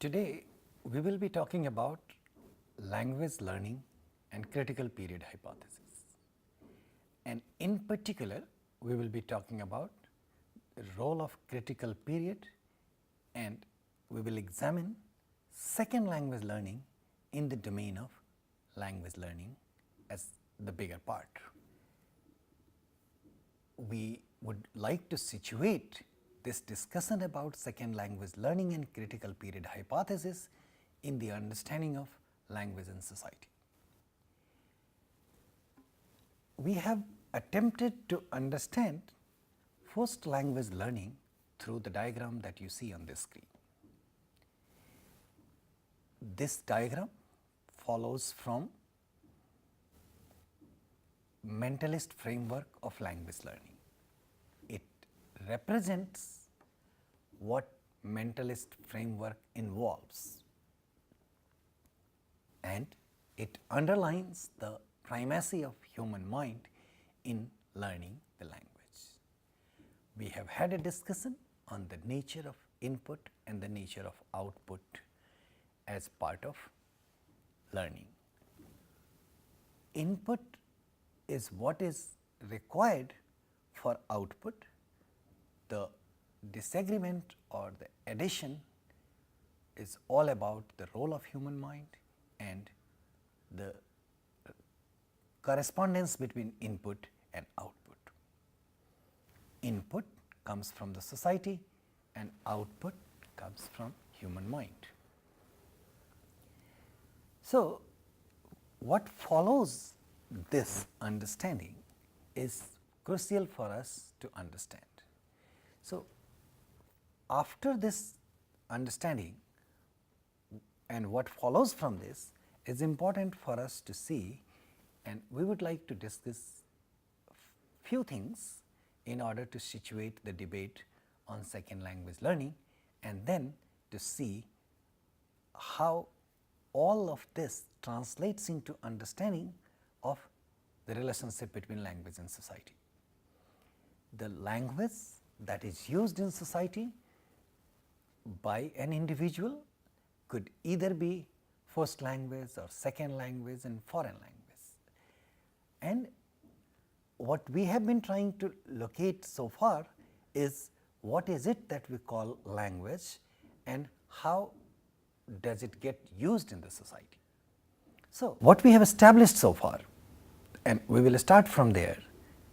Today, we will be talking about language learning and critical period hypothesis. And in particular, we will be talking about the role of critical period, and we will examine second language learning in the domain of language learning as the bigger part. We would like to situate this discussion about second language learning and critical period hypothesis in the understanding of language and society. We have attempted to understand first language learning through the diagram that you see on this screen. This diagram follows from mentalist framework of language learning. It represents what mentalist framework involves, and it underlines the primacy of human mind in learning the language. We have had a discussion on the nature of input and the nature of output as part of learning. Input is what is required for output. The disagreement or the addition is all about the role of human mind and the correspondence between input and output. Input comes from the society and output comes from human mind. So, what follows this understanding is crucial for us to understand. So, after this understanding and what follows from this is important for us to see, and we would like to discuss few things in order to situate the debate on second language learning, and then to see how all of this translates into understanding of the relationship between language and society. The language that is used in society by an individual could either be first language or second language and foreign language. And what we have been trying to locate so far is what is it that we call language and how does it get used in the society. So, what we have established so far, and we will start from there,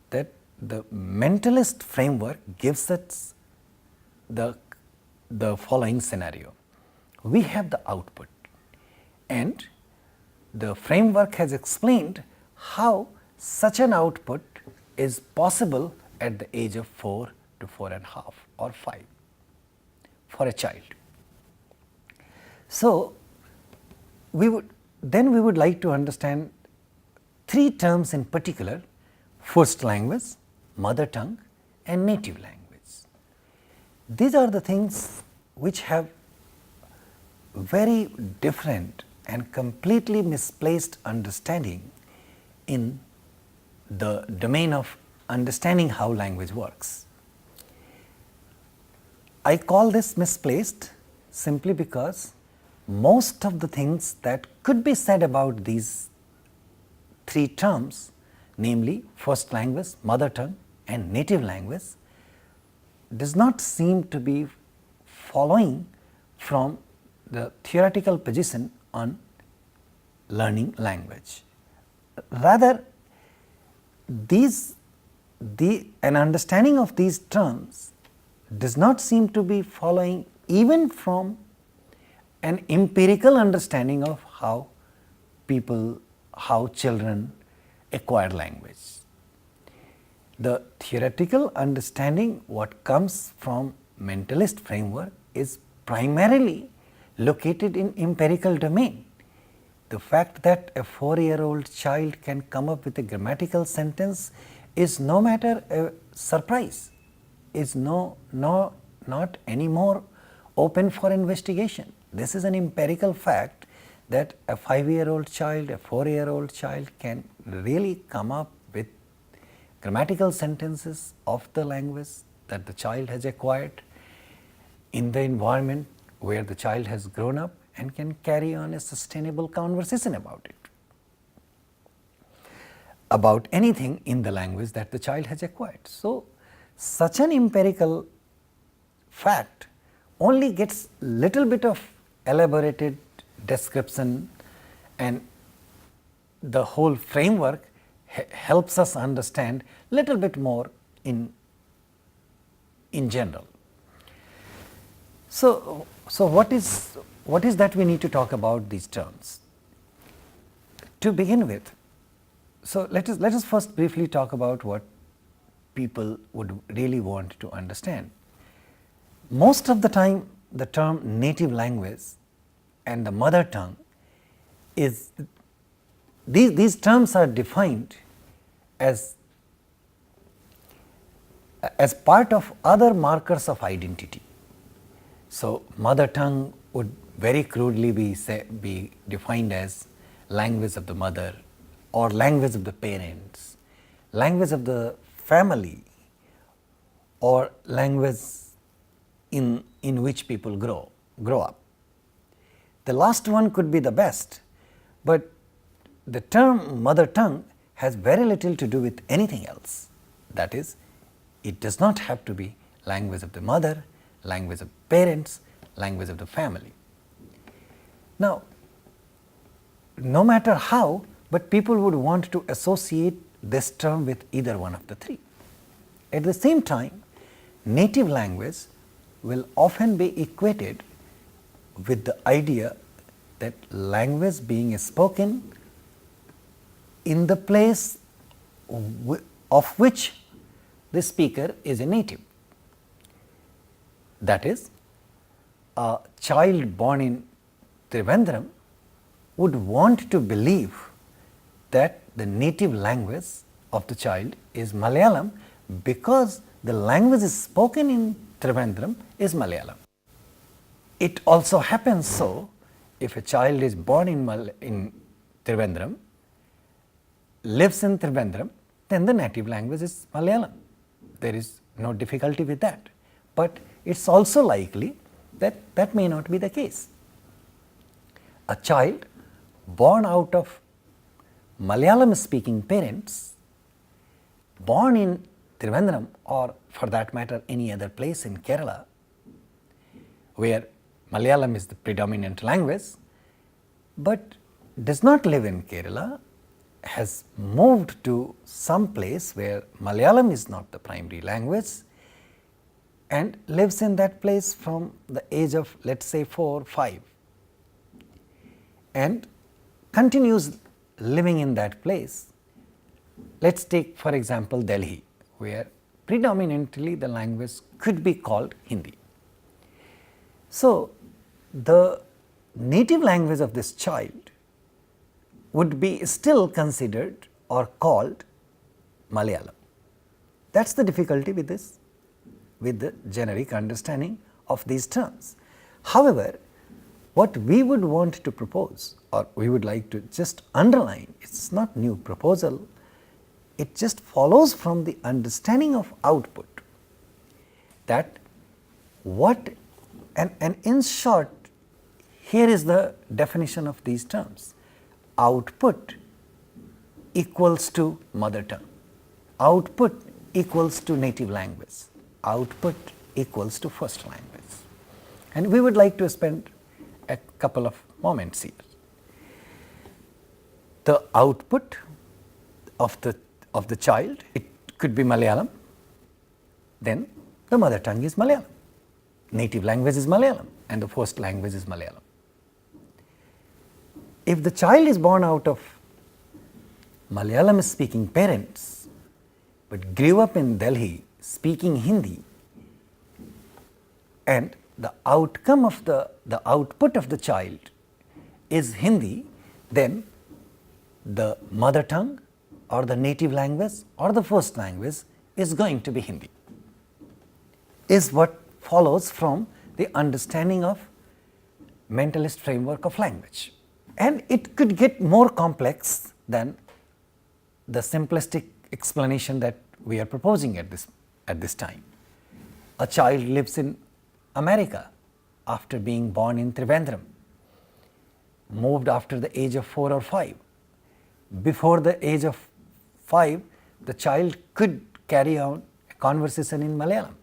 that the mentalist framework gives us the following scenario. We have the output, and the framework has explained how such an output is possible at the age of 4 to 4.5 or 5 for a child. So, we would like to understand three terms in particular: first language, mother tongue and native language. These are the things which have very different and completely misplaced understanding in the domain of understanding how language works. I call this misplaced simply because most of the things that could be said about these three terms, namely first language, mother tongue and native language, does not seem to be following from the theoretical position on learning language. Rather, an understanding of these terms does not seem to be following even from an empirical understanding of how children acquire language. The theoretical understanding what comes from mentalist framework is primarily located in empirical domain. The fact that a 4-year-old child can come up with a grammatical sentence is no matter a surprise, is not anymore open for investigation. This is an empirical fact that a 5-year-old child, a 4-year-old child can really come up with grammatical sentences of the language that the child has acquired in the environment where the child has grown up and can carry on a sustainable conversation about anything in the language that the child has acquired. So, such an empirical fact only gets little bit of elaborated description, and the whole framework helps us understand little bit more in general. So what is that we need to talk about these terms? To begin with, so let us first briefly talk about what people would really want to understand. Most of the time, the term native language and the mother tongue is, these terms are defined as part of other markers of identity. So, mother tongue would very crudely be defined as language of the mother or language of the parents, language of the family, or language in which people grow up. The last one could be the best, but the term mother tongue has very little to do with anything else. That is, it does not have to be language of the mother, language of parents, language of the family. Now, no matter how, but people would want to associate this term with either one of the three. At the same time, native language will often be equated with the idea that language being spoken in the place of which the speaker is a native. That is, a child born in Trivandrum would want to believe that the native language of the child is Malayalam because the language is spoken in Trivandrum is Malayalam. It also happens so, if a child is born in Trivandrum, lives in Trivandrum, then the native language is Malayalam. There is no difficulty with that. But it is also likely that that may not be the case. A child born out of Malayalam speaking parents, born in Trivandrum or for that matter any other place in Kerala where Malayalam is the predominant language, but does not live in Kerala, has moved to some place where Malayalam is not the primary language and lives in that place from the age of, let us say, 4 or 5 and continues living in that place. Let us take for example Delhi, where predominantly the language could be called Hindi. So, the native language of this child would be still considered or called Malayalam. That is the difficulty with this, with the generic understanding of these terms. However, what we would want to propose, or we would like to just underline, it is not new proposal, it just follows from the understanding of output, that what, and in short, here is the definition of these terms. Output equals to mother tongue, output equals to native language, output equals to first language. And we would like to spend a couple of moments here. The output of the child, it could be Malayalam, then the mother tongue is Malayalam, native language is Malayalam and the first language is Malayalam. If the child is born out of Malayalam speaking parents, but grew up in Delhi speaking Hindi, and the outcome of the output of the child is Hindi, then the mother tongue or the native language or the first language is going to be Hindi, is what follows from the understanding of mentalist framework of language. And it could get more complex than the simplistic explanation that we are proposing at this time. A child lives in America, after being born in Trivandrum, moved after the age of 4 or 5. Before the age of 5, the child could carry on a conversation in Malayalam,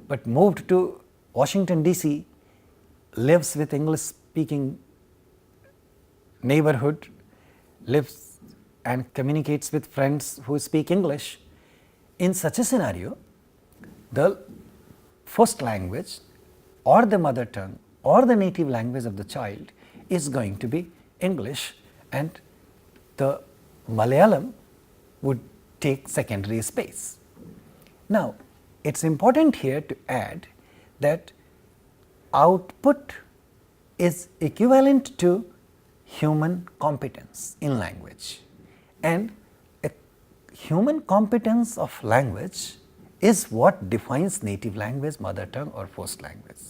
but moved to Washington DC, lives with English speaking neighborhood, lives and communicates with friends who speak English. In such a scenario, the first language or the mother tongue or the native language of the child is going to be English, and the Malayalam would take secondary space. Now, it is important here to add that output is equivalent to human competence in language, and a human competence of language is what defines native language, mother tongue or first language.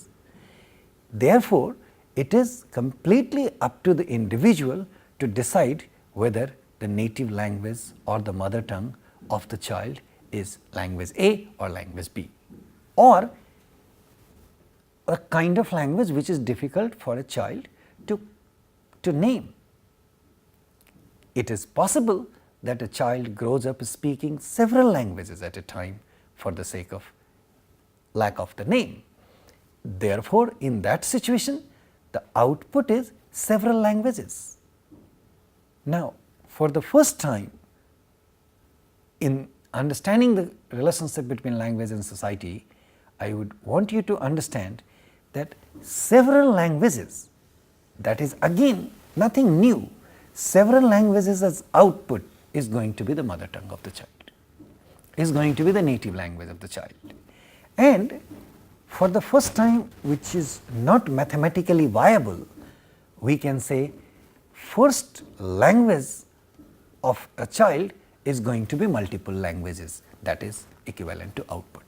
Therefore, it is completely up to the individual to decide whether the native language or the mother tongue of the child is language A or language B, or a kind of language which is difficult for a child to name. It is possible that a child grows up speaking several languages at a time for the sake of lack of the name. Therefore, in that situation, the output is several languages. Now, for the first time in understanding the relationship between language and society, I would want you to understand that several languages, that is again nothing new, several languages as output is going to be the mother tongue of the child, is going to be the native language of the child. And for the first time, which is not mathematically viable, we can say first language of a child is going to be multiple languages, that is equivalent to output.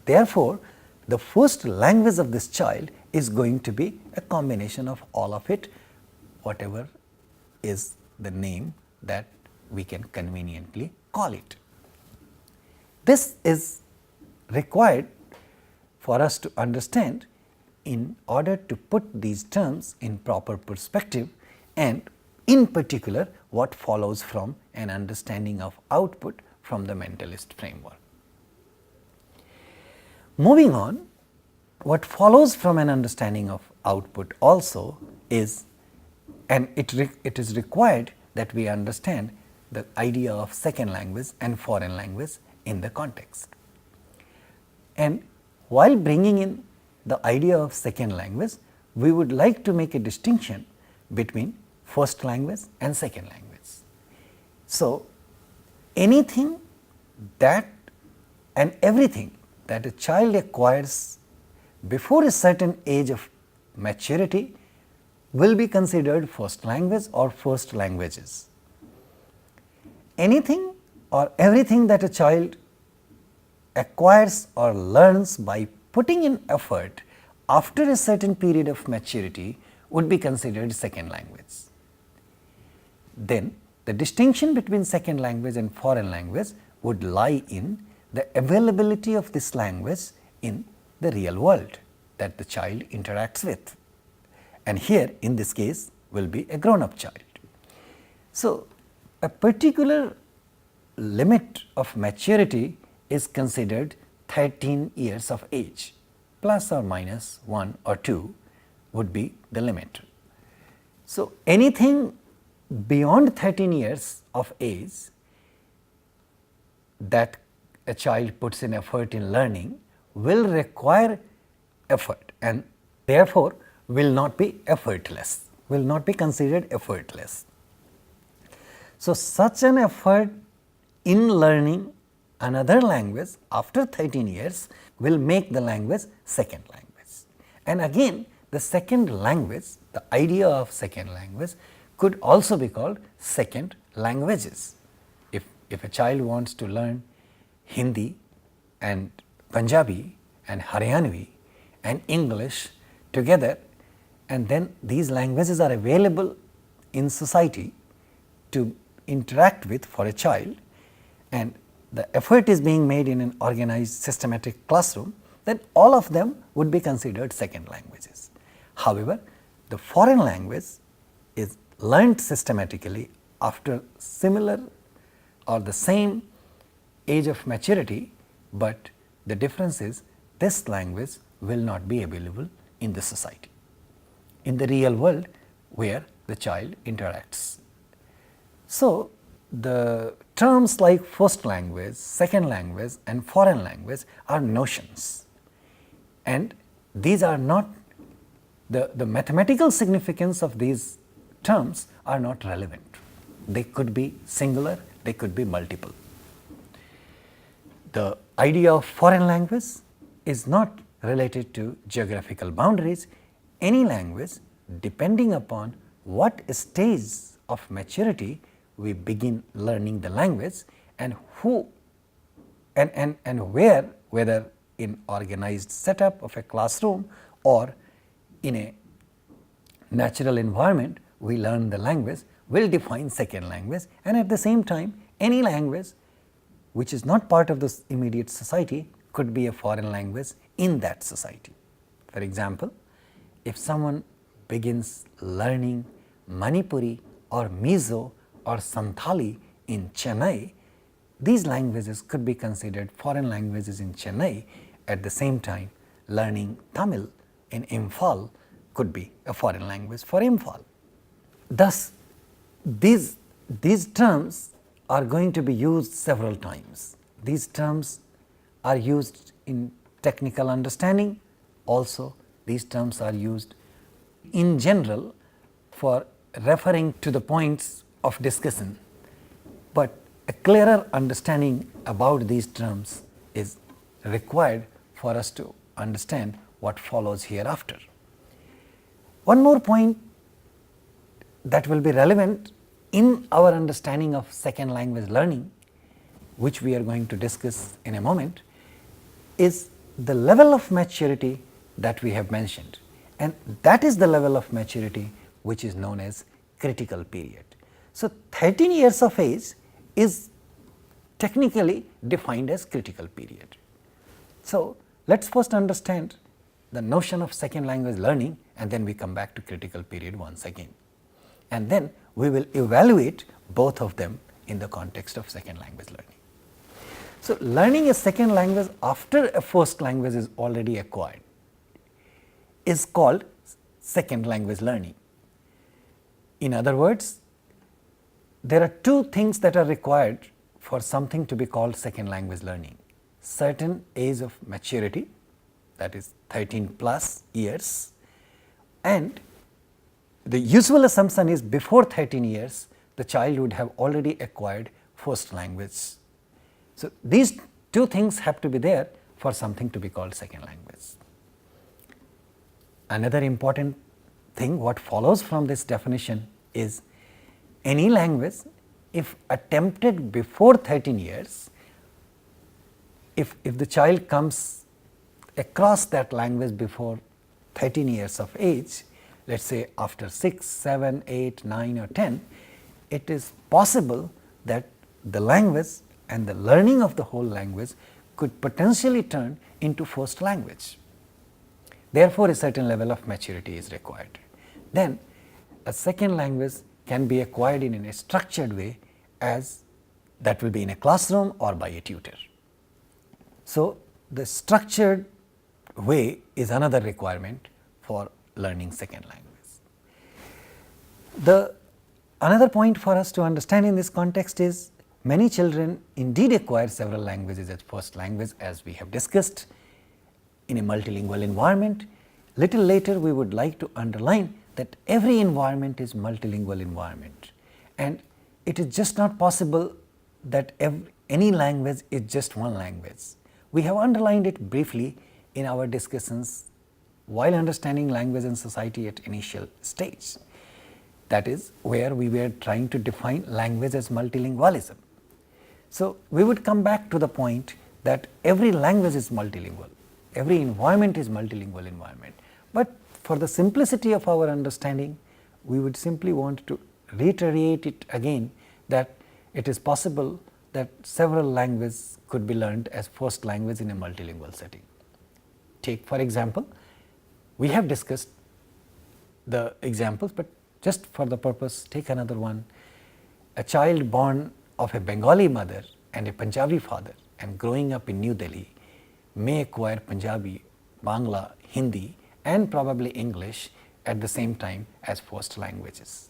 Therefore, the first language of this child is going to be a combination of all of it, whatever is the name that we can conveniently call it. This is required for us to understand in order to put these terms in proper perspective, and in particular what follows from an understanding of output from the mentalist framework. Moving on, what follows from an understanding of output also is, and it is required that we understand the idea of second language and foreign language in the context. And while bringing in the idea of second language, we would like to make a distinction between first language and second language. So, anything that and everything that a child acquires before a certain age of maturity will be considered first language or first languages. Anything or everything that a child acquires or learns by putting in effort after a certain period of maturity would be considered second language. Then the distinction between second language and foreign language would lie in the availability of this language in the real world that the child interacts with, and here in this case will be a grown up child. So, a particular limit of maturity is considered 13 years of age, plus or minus 1 or 2 would be the limit. So, anything beyond 13 years of age that a child puts in effort in learning will require effort, and therefore will not be effortless, will not be considered effortless. So, such an effort in learning another language after 13 years will make the language second language. And again, the second language, the idea of second language could also be called second languages. If a child wants to learn Hindi and Punjabi and Haryanvi and English together, and then these languages are available in society to interact with for a child, and the effort is being made in an organized systematic classroom, then all of them would be considered second languages. However, the foreign language is learnt systematically after similar or the same age of maturity, but the difference is this language will not be available in the society, in the real world where the child interacts. So, the terms like first language, second language and foreign language are notions, and these are not the mathematical significance of these terms are not relevant. They could be singular, they could be multiple. The idea of foreign language is not related to geographical boundaries. Any language, depending upon what stage of maturity we begin learning the language and who and where, whether in organized setup of a classroom or in a natural environment, we learn the language will define second language, and at the same time any language which is not part of this immediate society could be a foreign language in that society. For example, if someone begins learning Manipuri or Mizo or Santhali in Chennai, these languages could be considered foreign languages in Chennai. At the same time, learning Tamil in Imphal could be a foreign language for Imphal. Thus, these terms are going to be used several times. These terms are used in technical understanding. Also, these terms are used in general for referring to the points of discussion, but a clearer understanding about these terms is required for us to understand what follows hereafter. One more point that will be relevant in our understanding of second language learning, which we are going to discuss in a moment, is the level of maturity that we have mentioned, and that is the level of maturity which is known as critical period. So, 13 years of age is technically defined as critical period. So, let us first understand the notion of second language learning, and then we come back to critical period once again, and then we will evaluate both of them in the context of second language learning. So, learning a second language after a first language is already acquired is called second language learning. In other words, there are two things that are required for something to be called second language learning: certain age of maturity, that is 13 plus years, and the usual assumption is before 13 years the child would have already acquired first language. So, these two things have to be there for something to be called second language. Another important thing what follows from this definition is any language, if attempted before 13 years, if the child comes across that language before 13 years of age, let us say after 6, 7, 8, 9 or 10, it is possible that the language and the learning of the whole language could potentially turn into first language. Therefore, a certain level of maturity is required. Then a second language can be acquired in a structured way, as that will be in a classroom or by a tutor. So, the structured way is another requirement for learning second language. Another point for us to understand in this context is many children indeed acquire several languages as first language, as we have discussed in a multilingual environment. Little later we would like to underline that every environment is multilingual environment, and it is just not possible that any language is just one language. We have underlined it briefly in our discussions while understanding language and society at initial stage. That is where we were trying to define language as multilingualism. So, we would come back to the point that every language is multilingual, every environment is multilingual environment, but for the simplicity of our understanding, we would simply want to reiterate it again that it is possible that several languages could be learned as first language in a multilingual setting. take for example, we have discussed the examples, but just for the purpose take another one. A child born of a Bengali mother and a Punjabi father and growing up in New Delhi may acquire Punjabi, Bangla, Hindi and probably English at the same time as first languages.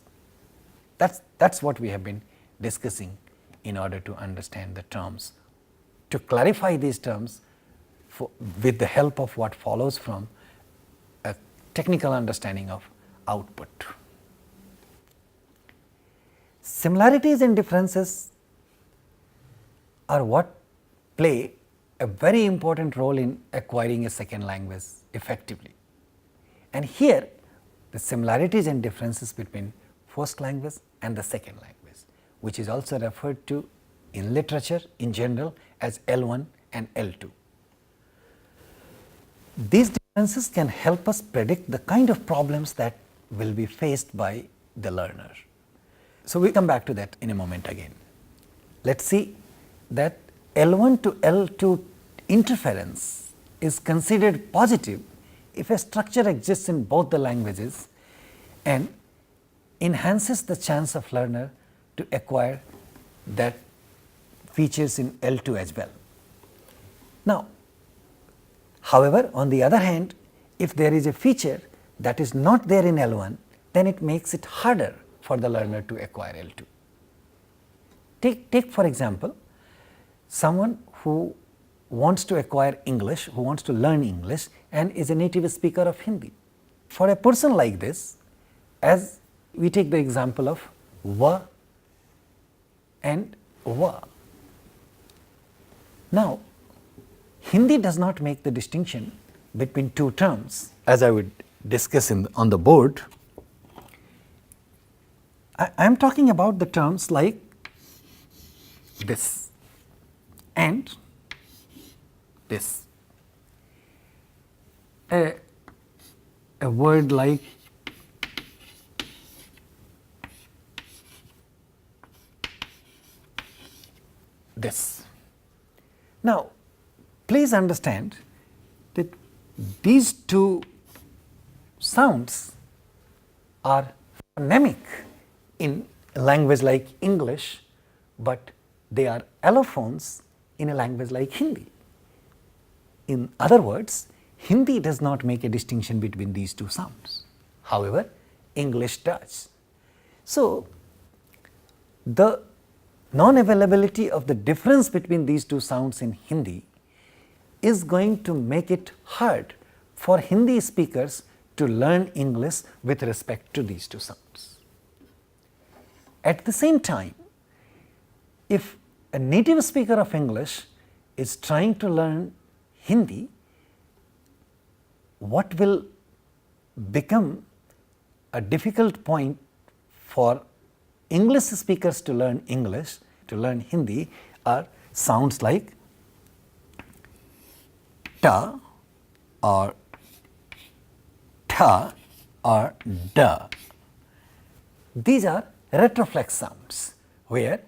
That's what we have been discussing in order to understand the terms. To clarify these terms with the help of what follows from a technical understanding of output. Similarities and differences are what play a very important role in acquiring a second language effectively. And here the similarities and differences between first language and the second language, which is also referred to in literature in general as L1 and L2. These differences can help us predict the kind of problems that will be faced by the learner. So, we will come back to that in a moment again. Let us see that L1 to L2 interference is considered positive if a structure exists in both the languages and enhances the chance of learner to acquire that features in L2 as well. Now, however, on the other hand, if there is a feature that is not there in L1, then it makes it harder for the learner to acquire L2. Take for example, someone who wants to acquire English, who wants to learn English and is a native speaker of Hindi. For a person like this, as we take the example of va and va. Now, Hindi does not make the distinction between two terms, as I would discuss on the board. I am talking about the terms like this and this. A word like this. Now, please understand that these two sounds are phonemic in a language like English, but they are allophones in a language like Hindi. In other words, Hindi does not make a distinction between these two sounds. However, English does. So, the non-availability of the difference between these two sounds in Hindi is going to make it hard for Hindi speakers to learn English with respect to these two sounds. At the same time, if a native speaker of English is trying to learn Hindi, what will become a difficult point for English speakers to learn English, to learn Hindi, are sounds like ta or tha or da. These are retroflex sounds, where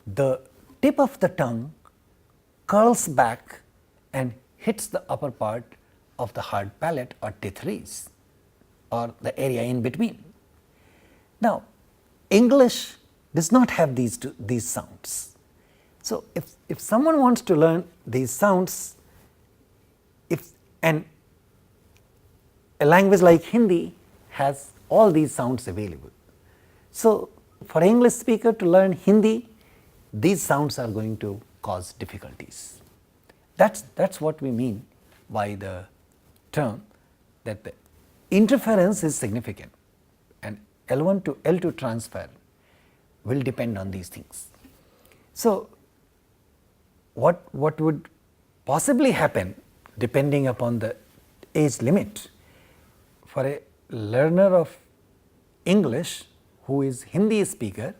the tip of the tongue curls back and hits the upper part of the hard palate or teeth reeds or the area in between. Now, English does not have these sounds. So, if someone wants to learn these sounds, and a language like Hindi has all these sounds available. So, for English speaker to learn Hindi, these sounds are going to cause difficulties. That's what we mean by the term that the interference is significant, and L1 to L2 transfer will depend on these things. So, what would possibly happen depending upon the age limit for a learner of English who is Hindi speaker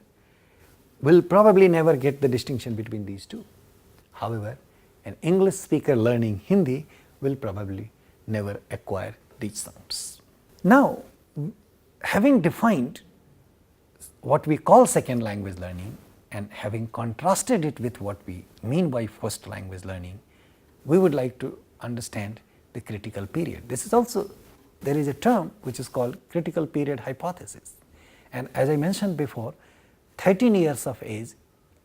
will probably never get the distinction between these two. However, an English speaker learning Hindi will probably never acquire these sounds. Now, having defined what we call second language learning and having contrasted it with what we mean by first language learning, we would like to understand the critical period. This is also, there is a term which is called critical period hypothesis, and as I mentioned before, 13 years of age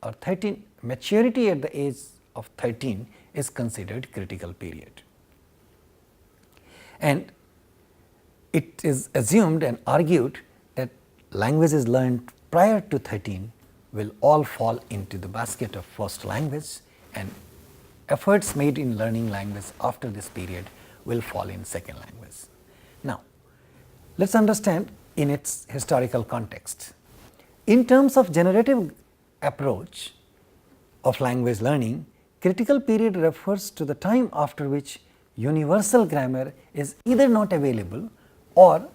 or 13 maturity at the age of 13 is considered critical period. And it is assumed and argued that languages learned prior to 13 will all fall into the basket of first language, and efforts made in learning language after this period will fall in second language. Now, let us understand in its historical context. In terms of generative approach of language learning, critical period refers to the time after which universal grammar is either not available or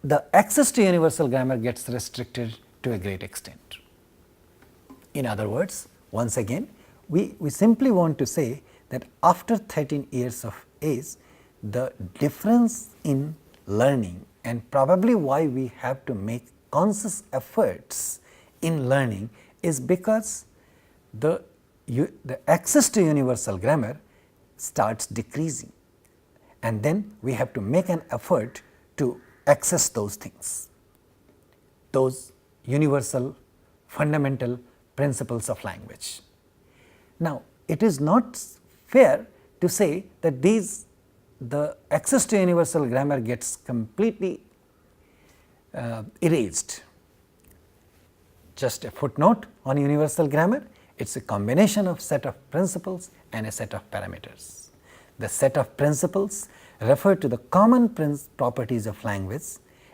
the access to universal grammar gets restricted to a great extent. In other words, once again, we simply want to say that after 13 years of age, the difference in learning and probably why we have to make conscious efforts in learning is because the access to universal grammar starts decreasing, and then we have to make an effort to access those things, those universal fundamental principles of language. Now, it is not fair to say that the access to universal grammar gets completely erased. Just a footnote on universal grammar, it is a combination of set of principles and a set of parameters. The set of principles refer to the common properties of language,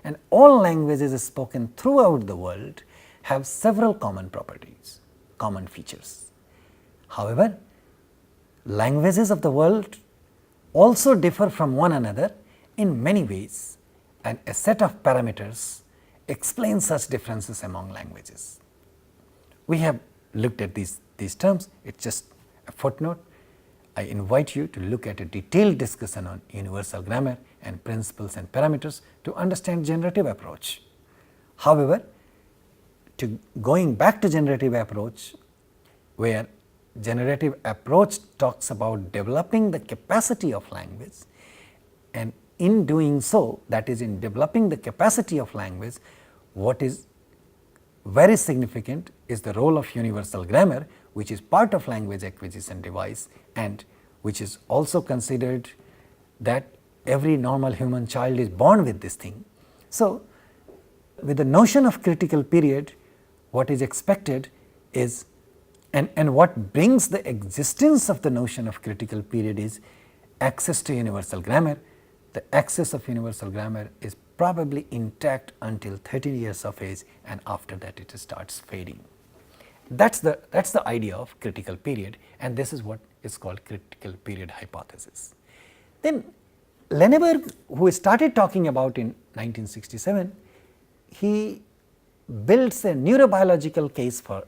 and all languages spoken throughout the world have several common properties, common features. However, languages of the world also differ from one another in many ways, and a set of parameters explains such differences among languages. We have looked at these terms, it is just a footnote. I invite you to look at a detailed discussion on universal grammar and principles and parameters to understand generative approach. However, going back to generative approach, where generative approach talks about developing the capacity of language, and in doing so, that is in developing the capacity of language, what is very significant is the role of universal grammar, which is part of language acquisition device and which is also considered that every normal human child is born with this thing. So, with the notion of critical period, what is expected is, and what brings the existence of the notion of critical period is access to universal grammar. The access of universal grammar is probably intact until 13 years of age, and after that it starts fading. That is the idea of critical period, and this is what is called critical period hypothesis. Then Lenneberg, who started talking about in 1967, he builds a neurobiological case for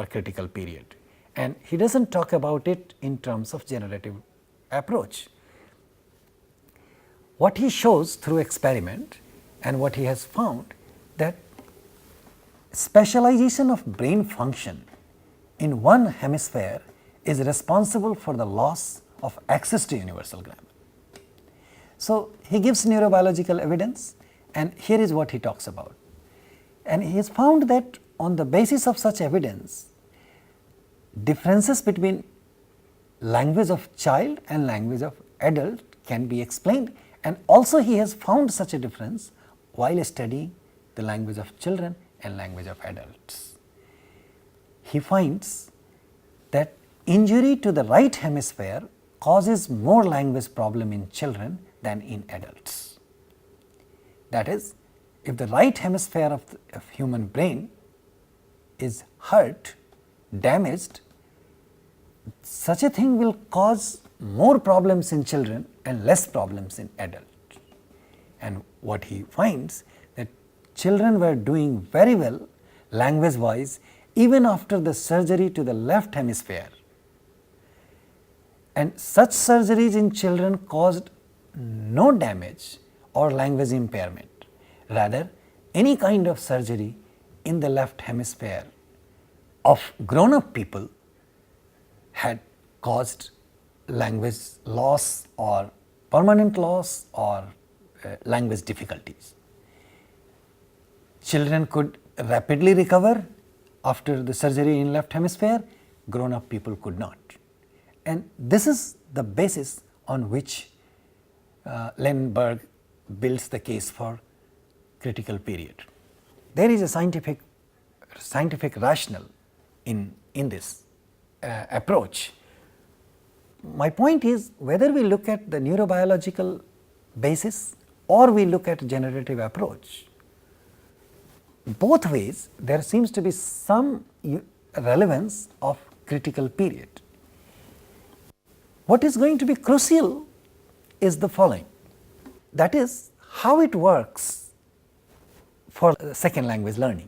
critical period, and he does not talk about it in terms of generative approach. What he shows through experiment and what he has found, that specialization of brain function in one hemisphere is responsible for the loss of access to universal grammar. So, he gives neurobiological evidence, and here is what he talks about. And he has found that on the basis of such evidence, differences between language of child and language of adult can be explained, and also he has found such a difference while studying the language of children and language of adults. He finds that injury to the right hemisphere causes more language problem in children than in adults. That is, if the right hemisphere of human brain is hurt, damaged, such a thing will cause more problems in children and less problems in adults. And what he finds, that children were doing very well language wise even after the surgery to the left hemisphere, and such surgeries in children caused no damage or language impairment. Rather, any kind of surgery in the left hemisphere of grown up people had caused language loss or permanent loss or language difficulties. Children could rapidly recover after the surgery in left hemisphere, grown up people could not. And this is the basis on which Lenberg builds the case for critical period. There is a scientific rationale in this approach. My point is, whether we look at the neurobiological basis or we look at generative approach, both ways there seems to be some relevance of critical period. What is going to be crucial is the following, that is how it works for second language learning.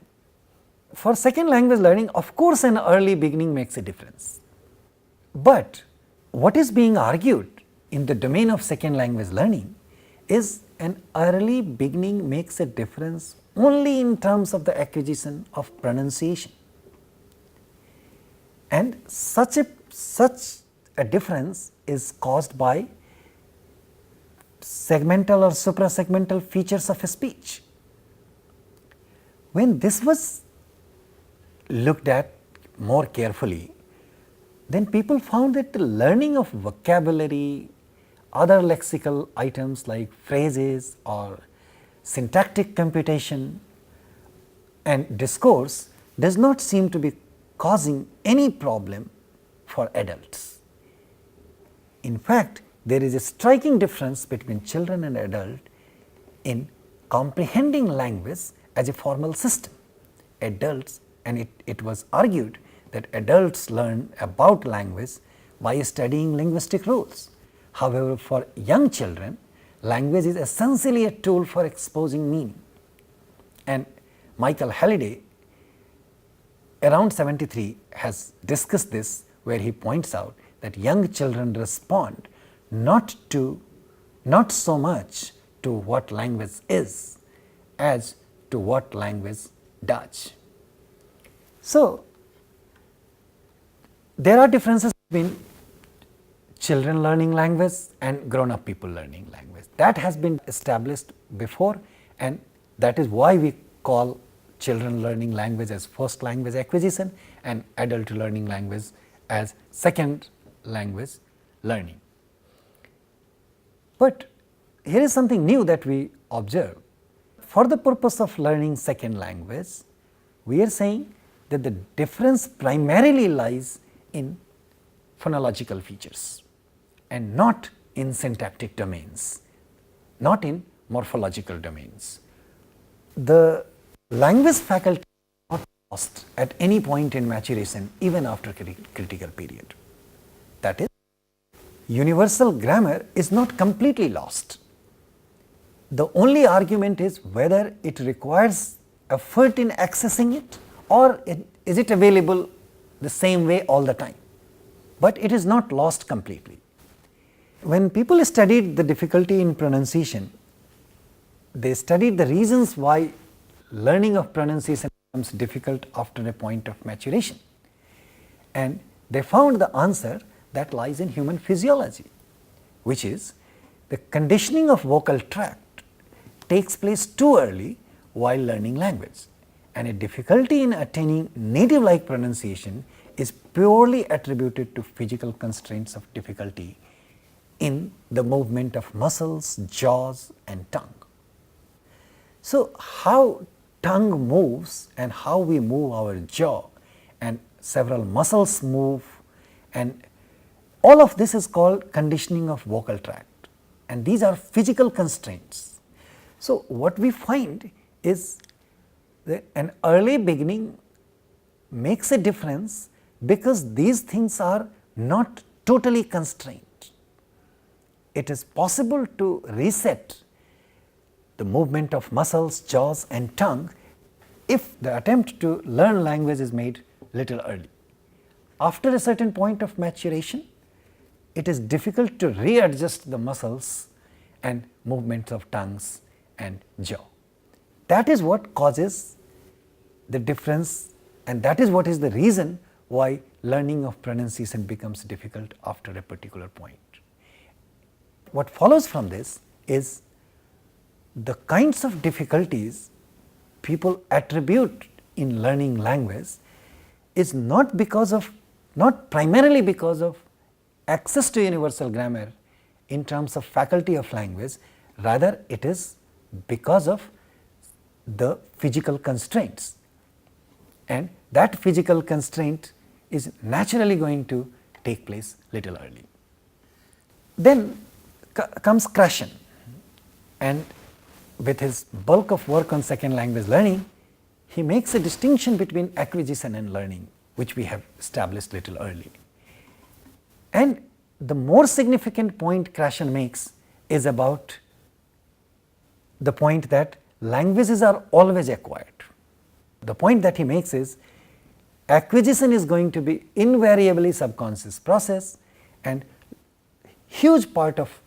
For second language learning, of course an early beginning makes a difference, but what is being argued in the domain of second language learning is an early beginning makes a difference only in terms of the acquisition of pronunciation, and such a difference is caused by segmental or suprasegmental features of a speech. When this was looked at more carefully, then people found that the learning of vocabulary, other lexical items like phrases or syntactic computation and discourse does not seem to be causing any problem for adults. In fact, there is a striking difference between children and adults in comprehending language as a formal system. Adults, and it was argued that adults learn about language by studying linguistic rules. However, for young children, language is essentially a tool for exposing meaning. And Michael Halliday around 73 has discussed this, where he points out that young children respond not so much to what language is as to what language does. So, there are differences between children learning language and grown up people learning language. That has been established before, and that is why we call children learning language as first language acquisition and adult learning language as second language learning. But here is something new that we observe. For the purpose of learning second language, we are saying that the difference primarily lies in phonological features and not in syntactic domains, not in morphological domains. The language faculty is not lost at any point in maturation, even after critical period. That is, universal grammar is not completely lost. The only argument is whether it requires effort in accessing it, or is it available the same way all the time, but it is not lost completely. When people studied the difficulty in pronunciation, they studied the reasons why learning of pronunciation becomes difficult after a point of maturation, and they found the answer that lies in human physiology, which is the conditioning of vocal tract takes place too early while learning language, and a difficulty in attaining native like pronunciation is purely attributed to physical constraints of difficulty in the movement of muscles, jaws and tongue. So, how tongue moves and how we move our jaw and several muscles move, and all of this is called conditioning of vocal tract, and these are physical constraints. So, what we find is that an early beginning makes a difference because these things are not totally constrained. It is possible to reset the movement of muscles, jaws and tongue if the attempt to learn language is made little early. After a certain point of maturation, it is difficult to readjust the muscles and movements of tongues and jaw. That is what causes the difference, and that is what is the reason why learning of pronunciation becomes difficult after a particular point. What follows from this is the kinds of difficulties people attribute in learning language is not primarily because of access to universal grammar in terms of faculty of language, rather it is because of the physical constraints, and that physical constraint is naturally going to take place little early. Then comes Krashen, and with his bulk of work on second language learning, he makes a distinction between acquisition and learning, which we have established little early. And the more significant point Krashen makes is about the point that languages are always acquired. The point that he makes is acquisition is going to be invariably subconscious process, and huge part of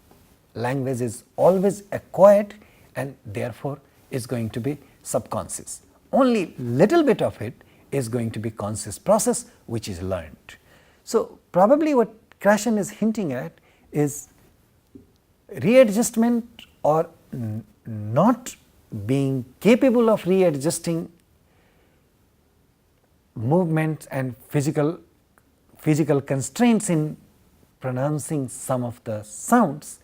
language is always acquired and therefore is going to be subconscious. Only little bit of it is going to be conscious process, which is learned. So probably what Krashen is hinting at is readjustment or not being capable of readjusting movements and physical constraints in pronouncing some of the sounds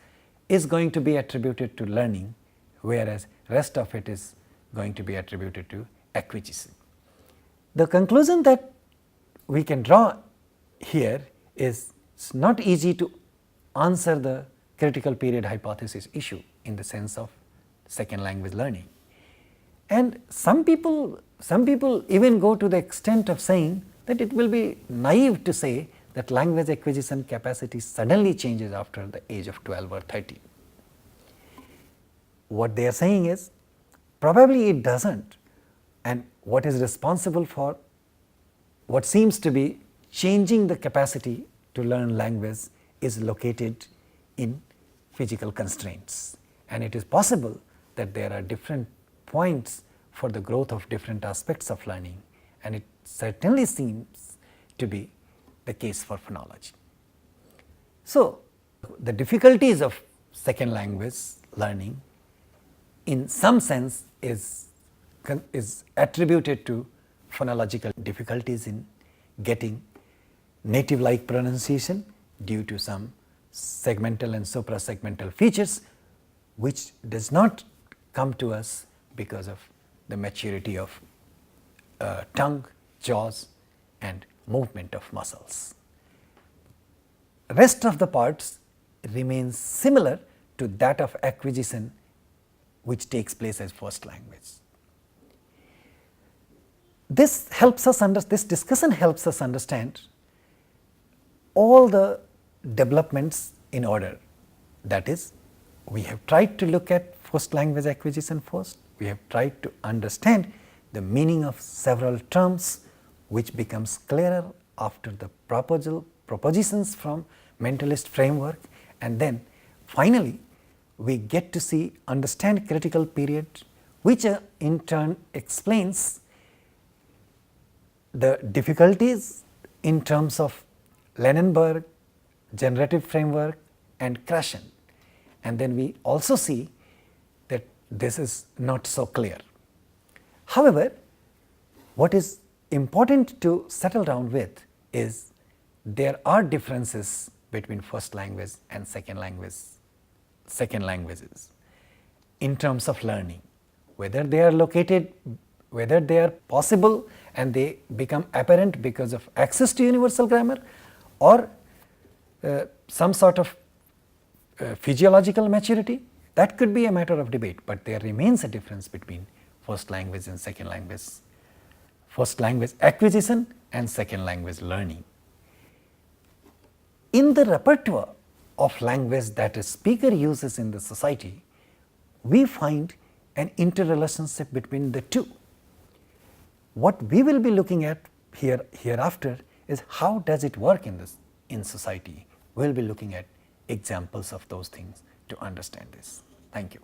is going to be attributed to learning, whereas rest of it is going to be attributed to acquisition. The conclusion that we can draw here is it's not easy to answer the critical period hypothesis issue in the sense of second language learning. And some people even go to the extent of saying that it will be naive to say that language acquisition capacity suddenly changes after the age of 12 or 13. What they are saying is probably it does not, and what is responsible for what seems to be changing the capacity to learn language is located in physical constraints, and it is possible that there are different points for the growth of different aspects of learning, and it certainly seems to be the case for phonology. So, the difficulties of second language learning in some sense is attributed to phonological difficulties in getting native like pronunciation due to some segmental and suprasegmental features, which does not come to us because of the maturity of tongue, jaws and movement of muscles. Rest of the parts remains similar to that of acquisition, which takes place as first language. This discussion helps us understand all the developments in order. That is, we have tried to look at first language acquisition first, we have tried to understand the meaning of several terms, which becomes clearer after the propositions from mentalist framework, and then finally we get to understand critical period, which in turn explains the difficulties in terms of Lennenberg, generative framework and Krashen, and then we also see that this is not so clear. However, what is important to settle down with is there are differences between first language and second languages in terms of learning, whether they are located, whether they are possible and they become apparent because of access to universal grammar, or some sort of physiological maturity. That could be a matter of debate, but there remains a difference between first language and second language, first language acquisition and second language learning. In the repertoire of language that a speaker uses in the society, we find an interrelationship between the two. What we will be looking at hereafter is how does it work in society. We will be looking at examples of those things to understand this. Thank you.